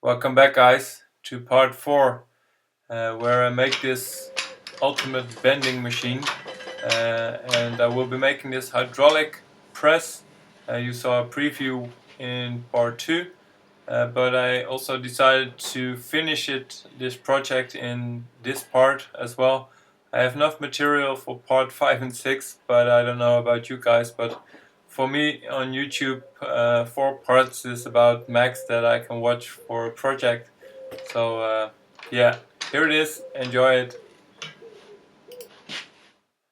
Welcome back, guys, to part 4 where I make this ultimate bending machine, and I will be making this hydraulic press. You saw a preview in part 2, but I also decided to finish this project in this part as well. I have enough material for part 5 and 6, but I don't know about you guys, but for me on YouTube, 4 parts is about max that I can watch for a project. So yeah, here it is, enjoy it.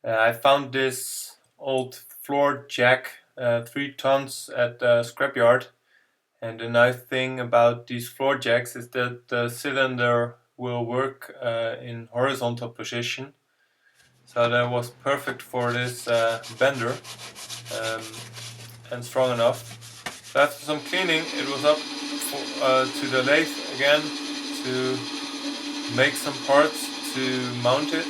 I found this old floor jack, 3 tons at the scrapyard. And the nice thing about these floor jacks is that the cylinder will work in horizontal position. So that was perfect for this bender, um, and strong enough. So after some cleaning, it was up to the lathe again to make some parts to mount it.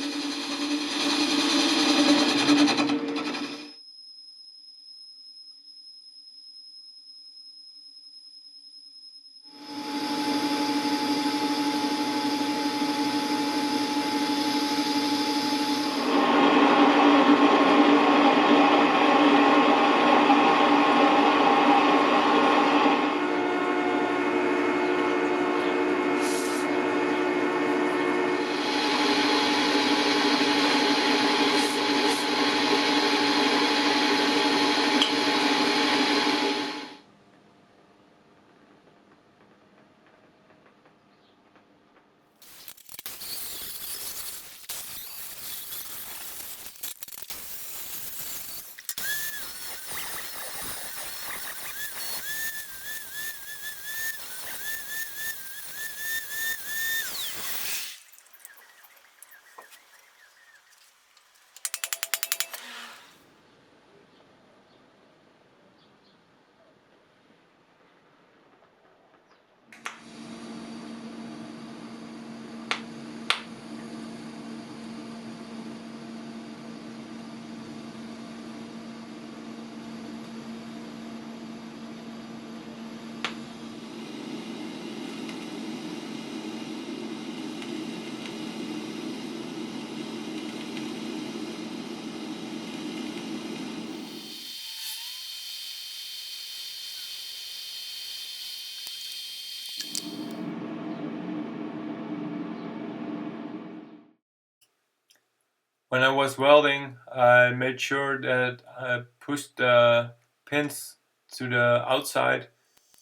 When I was welding, I made sure that I pushed the pins to the outside,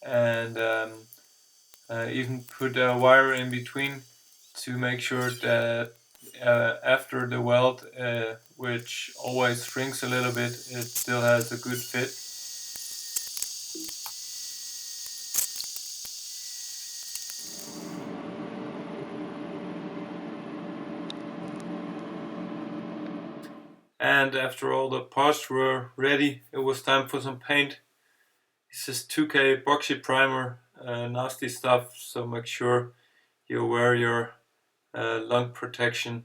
and even put a wire in between to make sure that after the weld, which always shrinks a little bit, it still has a good fit. And after all the parts were ready, it was time for some paint. This is 2K epoxy primer, nasty stuff, so make sure you wear your lung protection.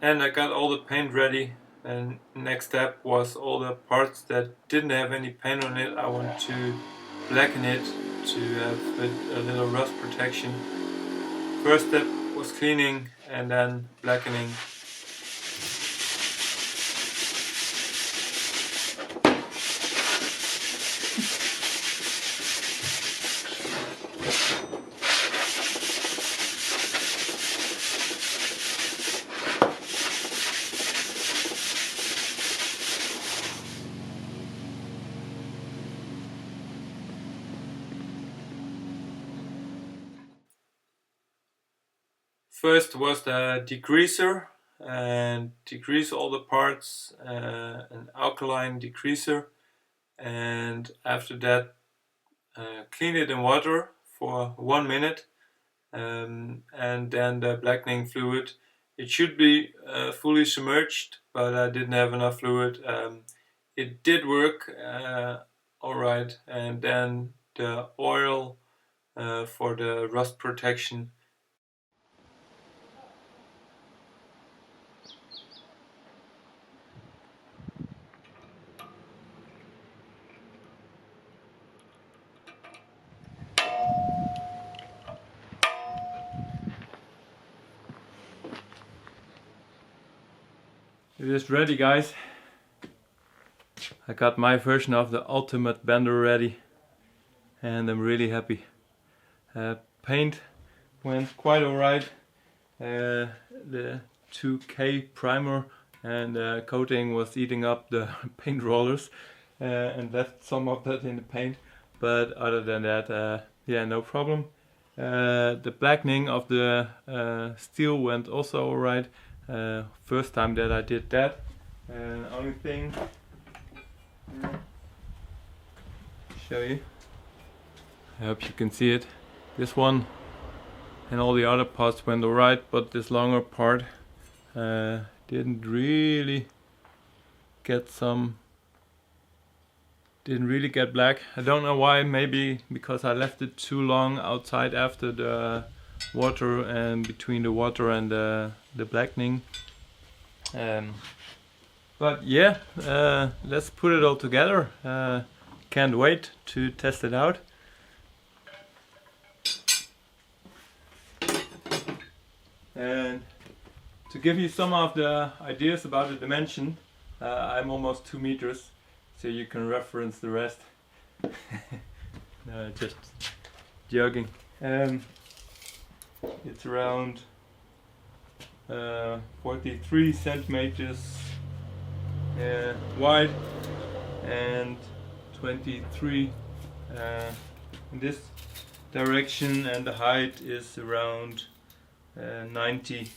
And I got all the paint ready, and next step was all the parts that didn't have any paint on it. I want to blacken it to have a little rust protection. First step was cleaning and then blackening. First was the degreaser, and degrease all the parts, an alkaline degreaser, and after that clean it in water for 1 minute, and then the blackening fluid. It should be fully submerged, but I didn't have enough fluid. It did work alright, and then the oil for the rust protection. It is ready, guys. I got my version of the ultimate bender ready and I'm really happy. Paint went quite alright. The 2K primer and coating was eating up the paint rollers and left some of that in the paint, but other than that, yeah, no problem. The blackening of the steel went also alright. First time that I did that. Only thing, show you. I hope you can see it. This one and all the other parts went alright, but this longer part didn't really get black. I don't know why, maybe because I left it too long outside after the water and between the water and the blackening. But yeah, let's put it all together. Can't wait to test it out. And to give you some of the ideas about the dimension, I'm almost 2 meters, so you can reference the rest. No, just joking. It's around 43 centimeters wide and 23 in this direction, and the height is around 90.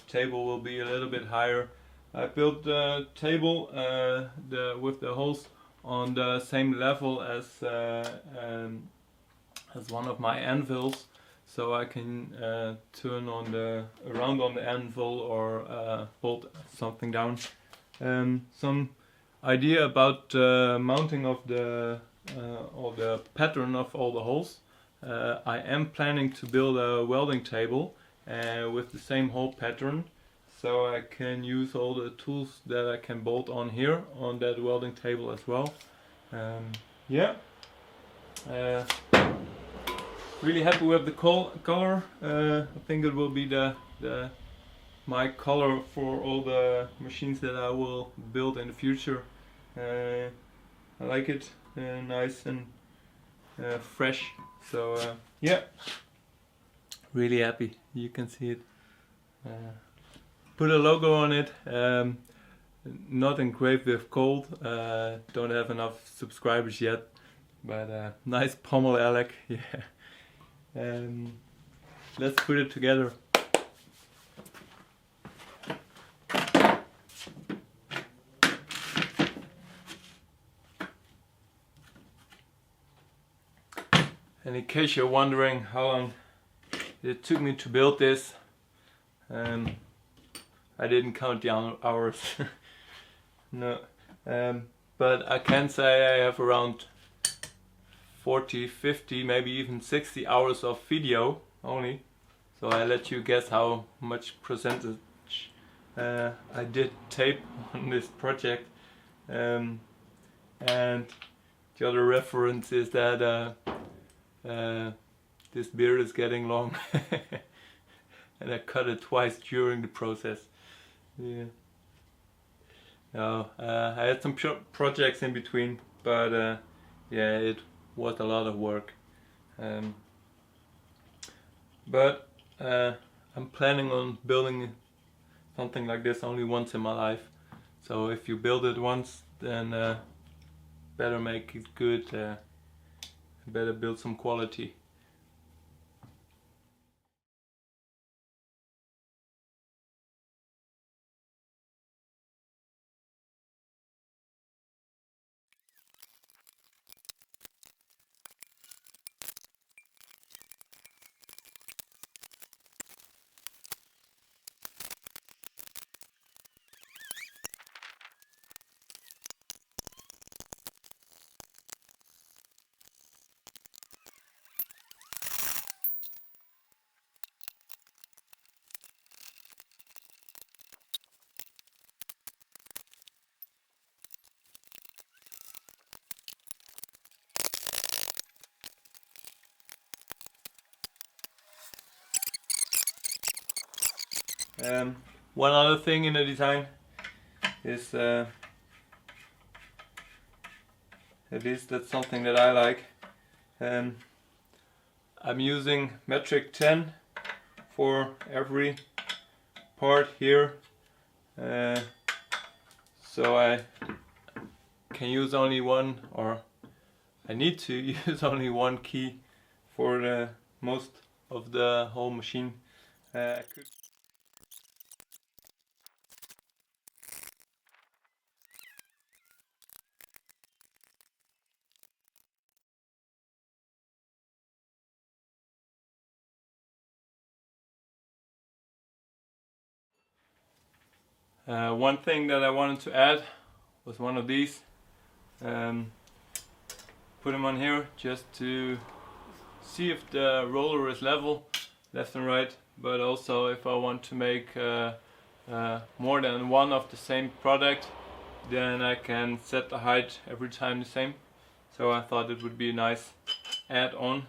Table will be a little bit higher. I built the table with the holes on the same level as one of my anvils, so I can turn around on the anvil or bolt something down. Some idea about mounting of or the pattern of all the holes. I am planning to build a welding table with the same hole pattern, so I can use all the tools that I can bolt on here on that welding table as well. Yeah, really happy with the color. I think it will be my color for all the machines that I will build in the future. I like it, nice and fresh. So yeah, really happy. You can see it. Put a logo on it. Not engraved with gold. Don't have enough subscribers yet, but nice pommel Alec. Yeah. Let's put it together. And in case you're wondering how long it took me to build this, I didn't count the hours. No, but I can say I have around 40, 50, maybe even 60 hours of video only. So I let you guess how much percentage I did tape on this project. And the other reference is that this beard is getting long and I cut it twice during the process. Yeah. No, I had some projects in between, but yeah, it was a lot of work. But I'm planning on building something like this only once in my life. So if you build it once, then better make it good. Better build some quality. One other thing in the design, is at least that's something that I like. I'm using metric 10 for every part here, so I can use only one, or I need to use only one key for the most of the whole machine. One thing that I wanted to add was one of these. Put them on here just to see if the roller is level, left and right, but also if I want to make more than one of the same product, then I can set the height every time the same. So I thought it would be a nice add-on.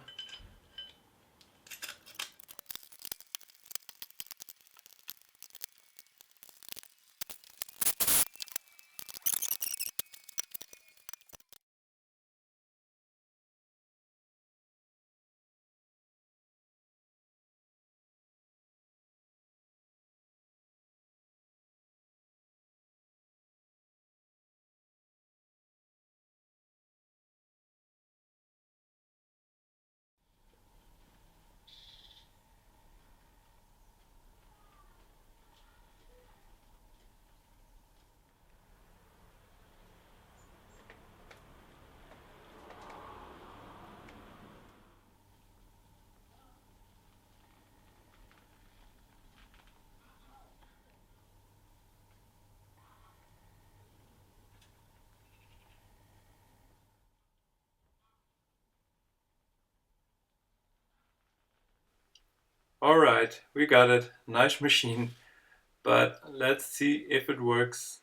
Alright, we got it. Nice machine. But let's see if it works.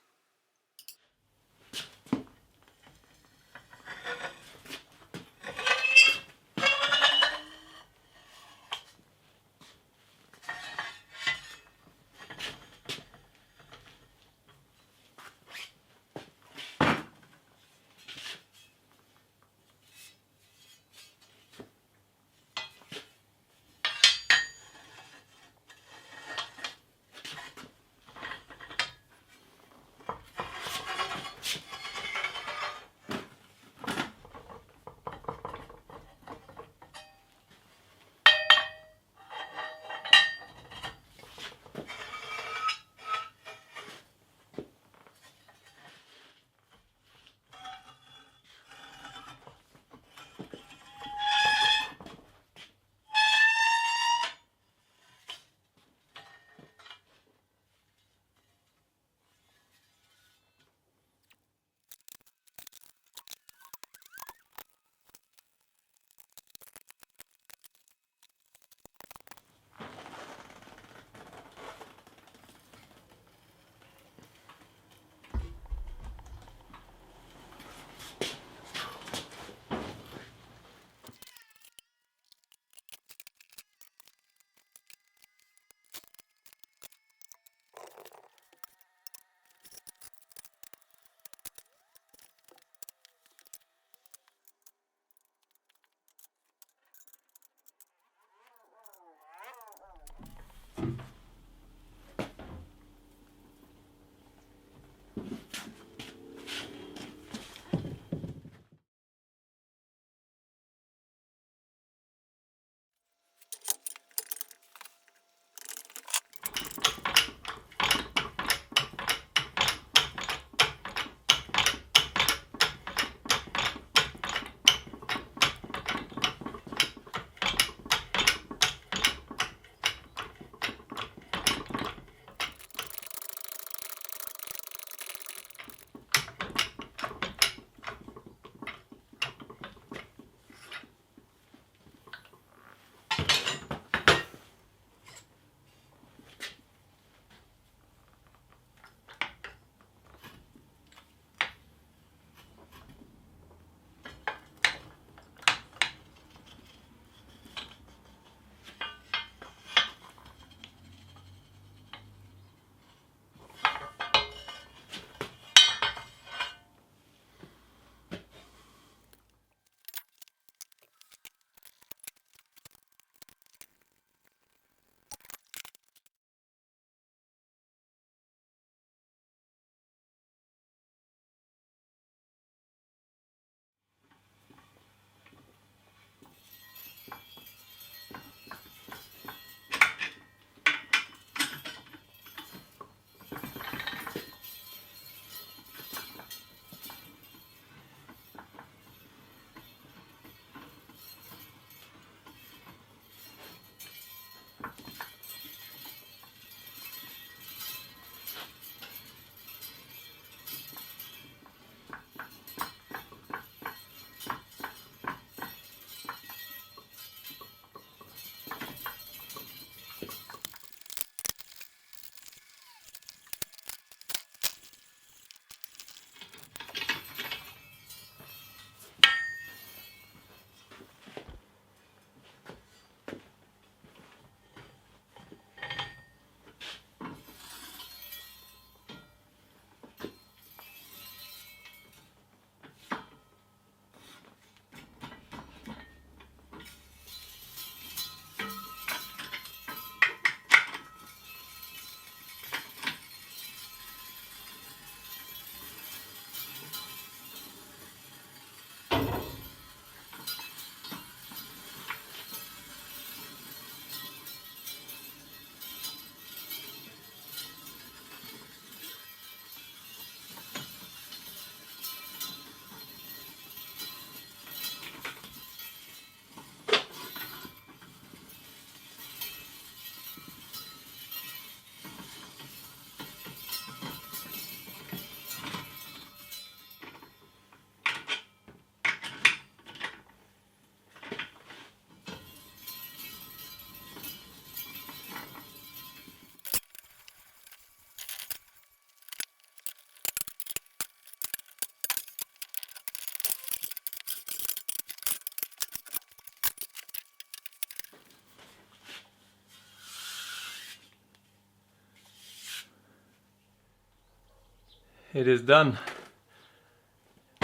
It is done.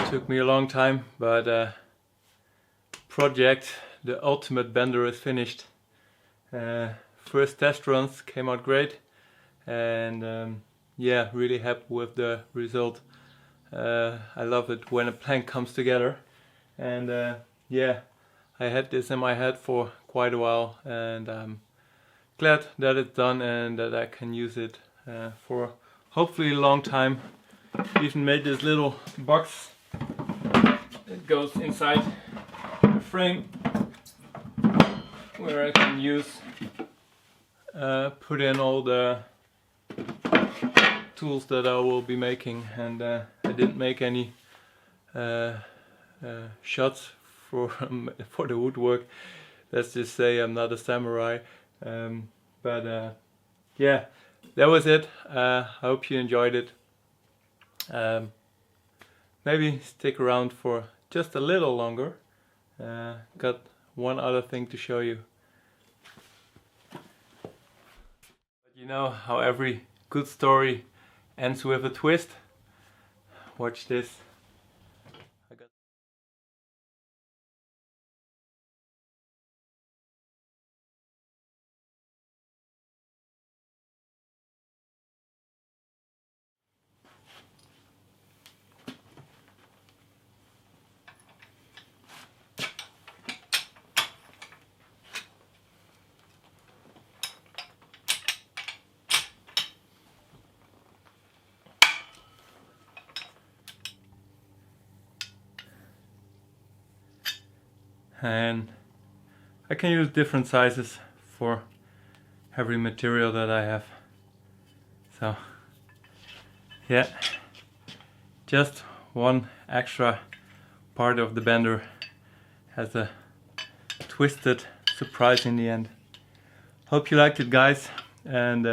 Took me a long time, but project, the ultimate bender, is finished. First test runs came out great, and yeah, really happy with the result. I love it when a plank comes together, and yeah, I had this in my head for quite a while, and I'm glad that it's done and that I can use it for hopefully a long time. Even made this little box. It goes inside the frame where I can use put in all the tools that I will be making, and I didn't make any shots for the woodwork. Let's just say I'm not a samurai, but yeah, that was it. I hope you enjoyed it. Maybe stick around for just a little longer. Got one other thing to show you. But you know how every good story ends with a twist? Watch this. And I can use different sizes for every material that I have. So yeah, just one extra part of the bender has a twisted surprise in the end. Hope you liked it, guys, and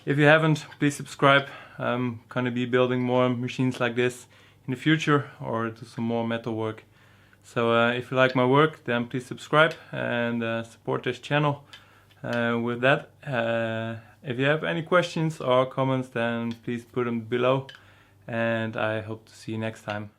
if you haven't, please subscribe. I'm gonna be building more machines like this in the future, or do some more metal work. So if you like my work, then please subscribe and support this channel. With that, if you have any questions or comments, then please put them below, and I hope to see you next time.